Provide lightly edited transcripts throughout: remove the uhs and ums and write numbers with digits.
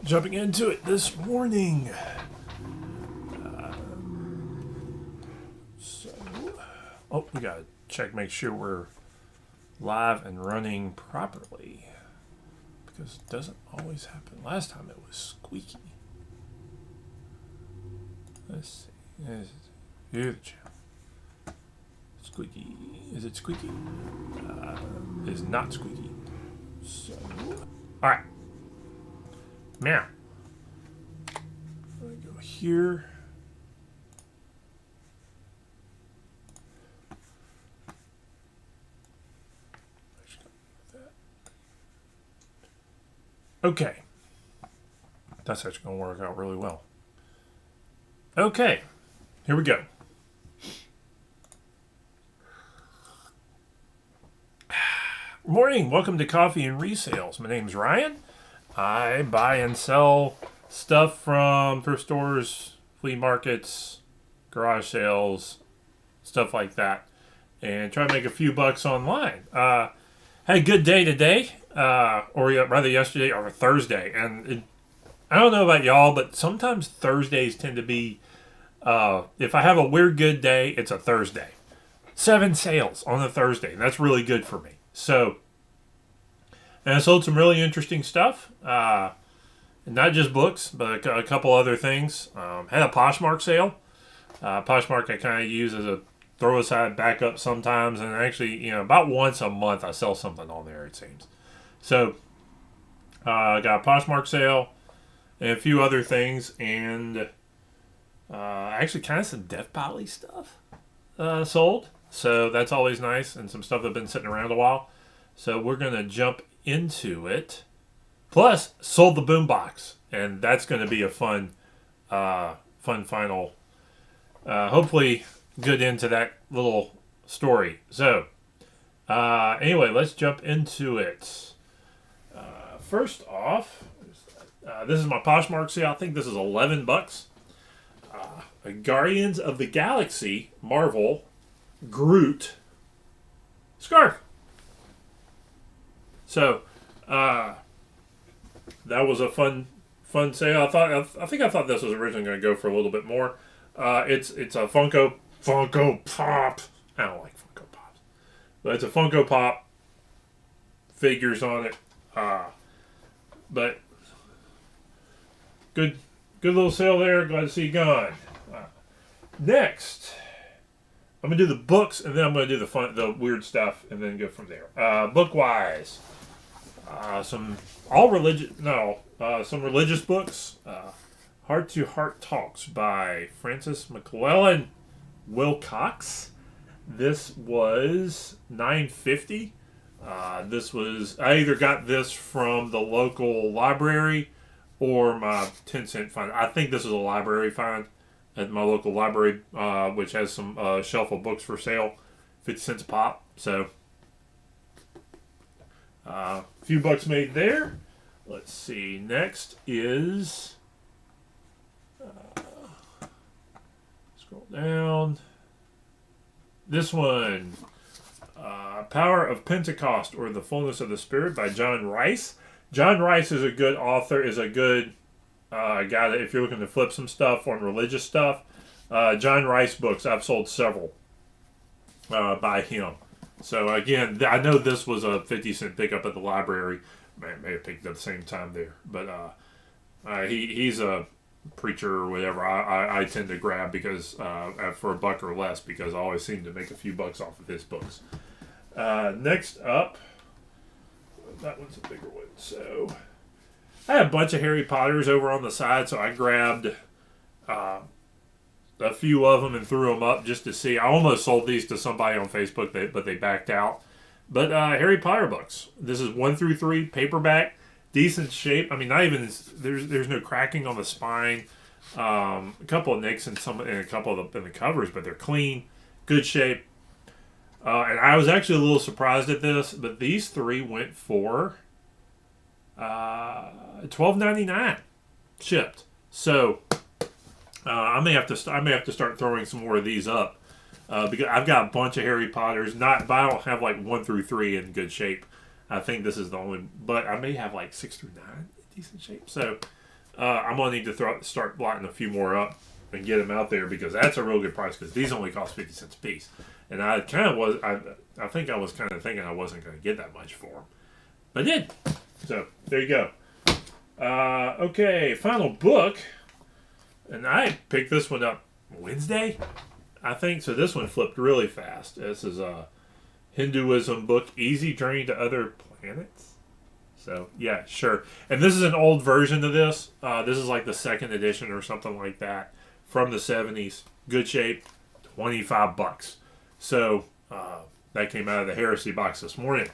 Jumping into it this morning. We gotta check, make sure we're live and running properly, because it doesn't always happen. Last time it was squeaky. Let's see. View the channel. Squeaky. Is it squeaky? It is not squeaky. So, all right. Now, I'm gonna go here. Okay. That's actually going to work out really well. Okay. Here we go. Morning. Welcome to Coffee and Resales. My name's Ryan. I buy and sell stuff from thrift stores, flea markets, garage sales, stuff like that, and try to make a few bucks online. Had a good day today. Or rather yesterday or Thursday. And I don't know about y'all, but sometimes Thursdays tend to be, if I have a weird good day, it's a Thursday. 7 sales on a Thursday. And that's really good for me. So, and I sold some really interesting stuff. Not just books, but a couple other things. Had a Poshmark sale. Poshmark I kind of use as a throw aside backup sometimes. And actually, about once a month I sell something on there, it seems. So, I got a Poshmark sale and a few other things, and actually kind of some Death Valley stuff sold. So that's always nice, and some stuff that's been sitting around a while. So we're going to jump into it. Plus, sold the Boombox, and that's going to be a fun final, hopefully good into that little story. So, anyway, let's jump into it. First off, this is my Poshmark sale. I think this is $11. A Guardians of the Galaxy Marvel Groot scarf. So, that was a fun sale. I thought this was originally going to go for a little bit more. It's a Funko Pop. I don't like Funko Pops, but it's a Funko Pop. Figures on it. But good little sale there. Glad to see you gone. Next, I'm gonna do the books, and then I'm gonna do the weird stuff, and then go from there. Book wise, some religious books. Heart to Heart Talks by Francis McClellan Wilcox. This was $9.50. I either got this from the local library or my 10-cent find. I think this is a library find at my local library, which has some shelf of books for sale, 50 cents a pop. So, a few bucks made there. Let's see. Next is, scroll down. This one. Power of Pentecost, or the Fullness of the Spirit by John Rice. John Rice is a good author, is a good guy that if you're looking to flip some stuff on religious stuff. John Rice books, I've sold several by him. So again, I know this was a 50-cent pickup at the library. May have picked it up at the same time there. But he's a preacher or whatever. I tend to grab because for a buck or less, because I always seem to make a few bucks off of his books. Next up, that one's a bigger one. So I had a bunch of Harry Potters over on the side, so I grabbed a few of them and threw them up just to see. I almost sold these to somebody on Facebook, but they backed out. But Harry Potter books. This is 1 through 3 paperback, decent shape. I mean, not even there's no cracking on the spine. A couple of nicks and a couple of in the covers, but they're clean, good shape. And I was actually a little surprised at this, but these 3 went for $12.99 shipped. So I may have to start throwing some more of these up because I've got a bunch of Harry Potters. But I don't have like 1 through 3 in good shape. I think this is the only, but I may have like 6 through 9 in decent shape. So I'm gonna need to start blotting a few more up and get them out there because that's a real good price because these only cost 50 cents a piece. And I kind of was, I think I was kind of thinking I wasn't going to get that much for them. But I did. So, there you go. Okay, final book. And I picked this one up Wednesday, I think. So this one flipped really fast. This is a Hinduism book, Easy Journey to Other Planets. So, yeah, sure. And this is an old version of this. This is like the second edition or something like that from the 70s. Good shape, $25. So, that came out of the Heresy box this morning.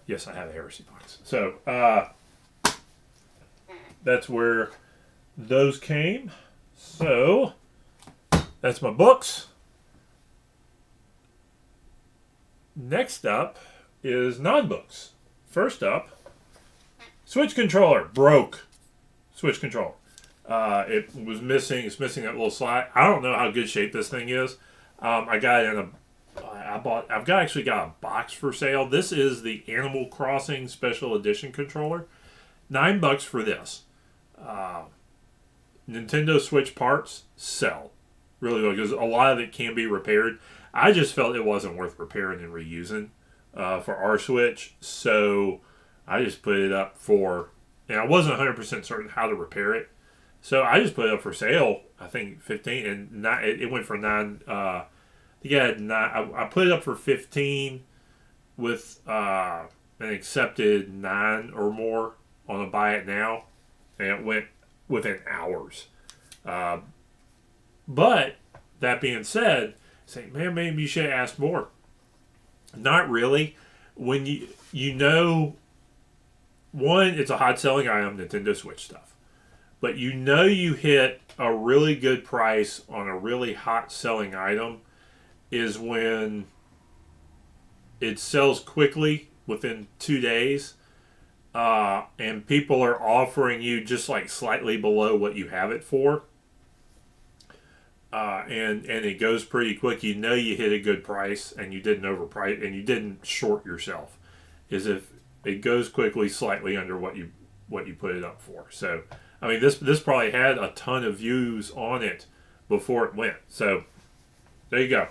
Yes, I have a Heresy box. So, that's where those came. So, that's my books. Next up is non-books. First up, Switch controller. Broke. Switch controller. It was missing. It's missing that little slide. I don't know how good shape this thing is. I got it in a. I've actually got a box for sale. This is the Animal Crossing Special Edition controller. $9 for this. Nintendo Switch parts sell really well because a lot of it can be repaired. I just felt it wasn't worth repairing and reusing for our Switch, so I just put it up for. And I wasn't 100% certain how to repair it, so I just put it up for sale. I think 15, and it went for 9. Yeah, 9. I put it up for 15 with an accepted 9 or more on a buy it now, and it went within hours. But that being said, say, man, maybe you should have asked more. Not really. When you know, one, it's a hot selling item, Nintendo Switch stuff. But you hit a really good price on a really hot selling item is when it sells quickly within 2 days. And people are offering you just like slightly below what you have it for. And it goes pretty quick. You hit a good price and you didn't overprice and you didn't short yourself. Is if it goes quickly slightly under what you put it up for. So I mean this probably had a ton of views on it before it went. So there you go.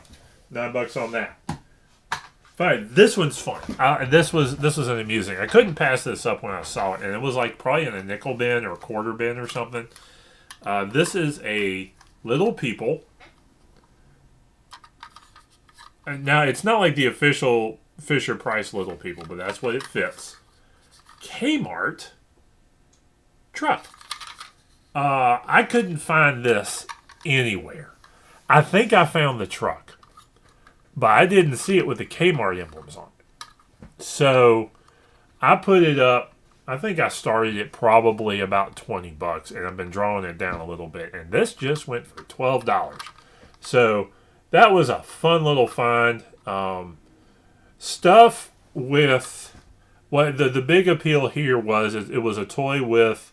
$9 on that. Fine. This one's fun. This was an amusing. I couldn't pass this up when I saw it, and it was like probably in a nickel bin or a quarter bin or something. This is a Little People. And now it's not like the official Fisher Price Little People, but that's what it fits. Kmart truck. I couldn't find this anywhere. I think I found the truck, but I didn't see it with the Kmart emblems on it. So I put it up. I think I started it probably about $20, and I've been drawing it down a little bit. And this just went for $12. So that was a fun little find. Stuff with what the big appeal here was is it was a toy with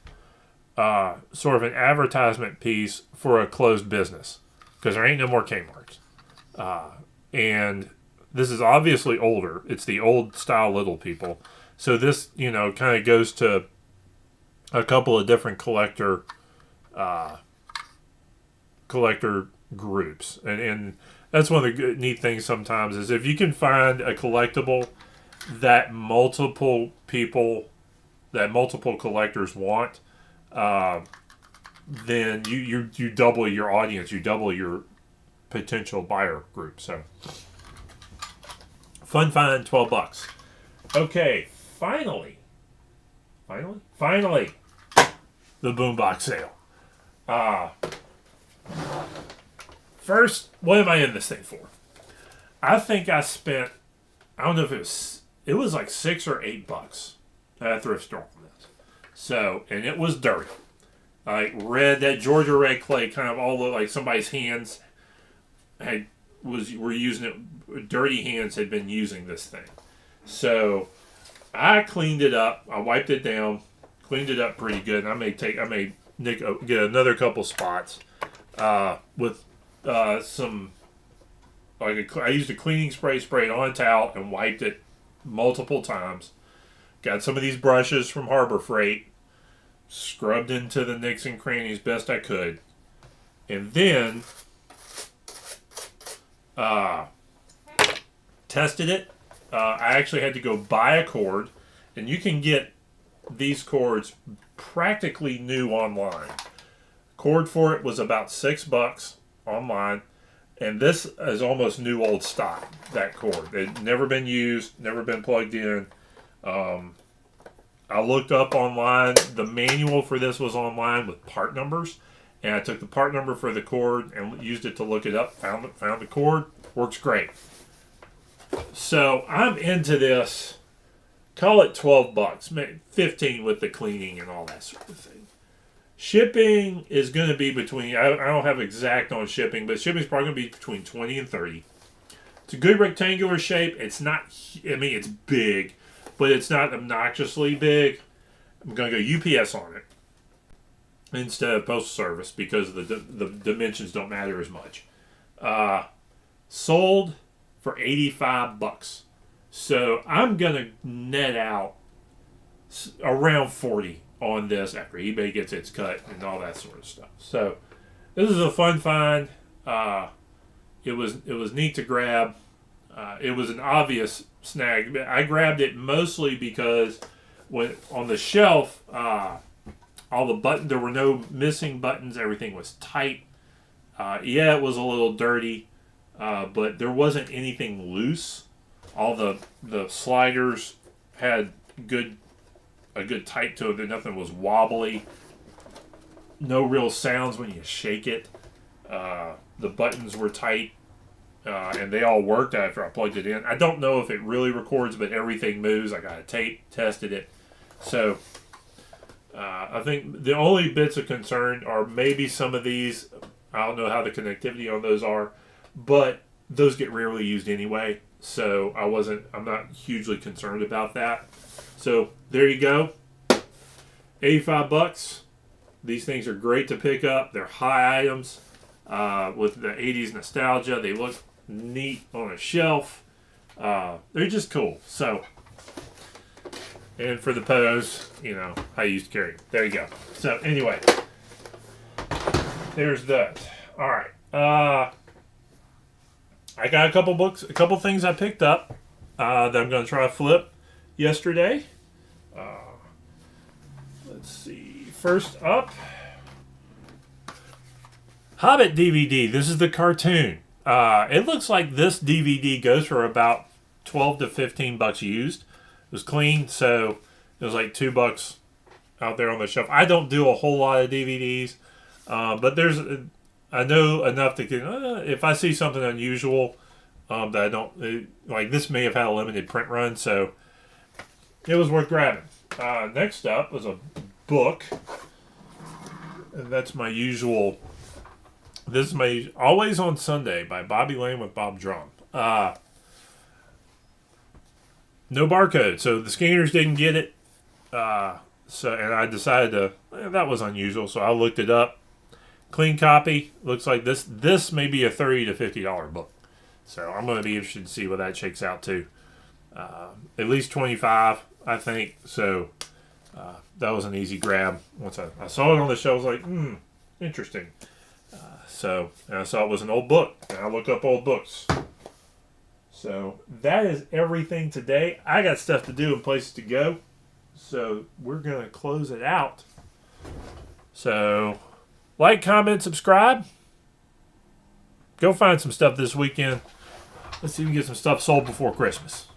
sort of an advertisement piece for a closed business because there ain't no more Kmart's. And this is obviously older. It's the old style Little People. So this, kind of goes to a couple of different collector groups. And that's one of the good, neat things sometimes is if you can find a collectible that multiple collectors want, then you double your audience, you double your potential buyer group. So fun find, $12. Okay, finally, the Boombox sale. First, what am I in this thing for? I think I spent, I don't know if it was like $6 or $8 at a thrift store for this. So, and it was dirty. Like that Georgia red clay kind of all looked like somebody's hands were using it. Dirty hands had been using this thing. So I cleaned it up. I wiped it down, cleaned it up pretty good. And I may get another couple spots with some. I used a cleaning spray, sprayed on a towel, and wiped it multiple times. Got some of these brushes from Harbor Freight. scrubbed into the nicks and crannies best I could, and then tested it. I actually had to go buy a cord, and you can get these cords practically new online. Cord for it was about $6 online, and this is almost new old stock. That cord, it never been used, never been plugged in. I looked up online. The manual for this was online with part numbers, and I took the part number for the cord and used it to look it up. Found the cord. Works great. So I'm into this. Call it $12, maybe 15 with the cleaning and all that sort of thing. Shipping is going to be between, I don't have exact on shipping, but shipping is probably going to be between 20 and 30. It's a good rectangular shape. It's not, I mean, it's big, but it's not obnoxiously big. I'm going to go UPS on it instead of postal service because the dimensions don't matter as much. Sold for $85. So I'm going to net out around 40 on this after eBay gets its cut and all that sort of stuff. So this is a fun find. It was neat to grab. It was an obvious snag. I grabbed it mostly because when on the shelf, all the buttons, there were no missing buttons. Everything was tight. Yeah, it was a little dirty, but there wasn't anything loose. All the sliders had a good tight to it. Nothing was wobbly. No real sounds when you shake it. The buttons were tight, and they all worked after I plugged it in. I don't know if it really records, but everything moves. I got a tape, tested it. So I think the only bits of concern are maybe some of these. I don't know how the connectivity on those are, but those get rarely used anyway. So I'm not hugely concerned about that. So there you go. $85. These things are great to pick up. They're high items with the 80s nostalgia. They look neat on a shelf. They're just cool. So, and for the pose, I used to carry them. There you go. So anyway, there's that. All right. I got a couple things I picked up that I'm going to try to flip yesterday. Let's see. First up, Hobbit DVD. This is the cartoon. It looks like this DVD goes for about $12 to $15 used. It was clean, so it was like $2 out there on the shelf. I don't do a whole lot of DVDs, but I know enough to get, if I see something unusual that I don't, like this may have had a limited print run, so it was worth grabbing. Next up was a book, and that's my usual, this is my Always on Sunday by Bobby Lane with Bob Drum. No barcode, so the scanners didn't get it, and I decided that was unusual, so I looked it up. Clean copy. Looks like this may be a $30 to $50 book. So I'm going to be interested to see what that shakes out to. At least 25, I think. So that was an easy grab. Once I saw it on the shelf, I was like, interesting. And I saw it was an old book. And I looked up old books. So that is everything today. I got stuff to do and places to go. So we're going to close it out. So like, comment, subscribe. Go find some stuff this weekend. Let's see if we can get some stuff sold before Christmas.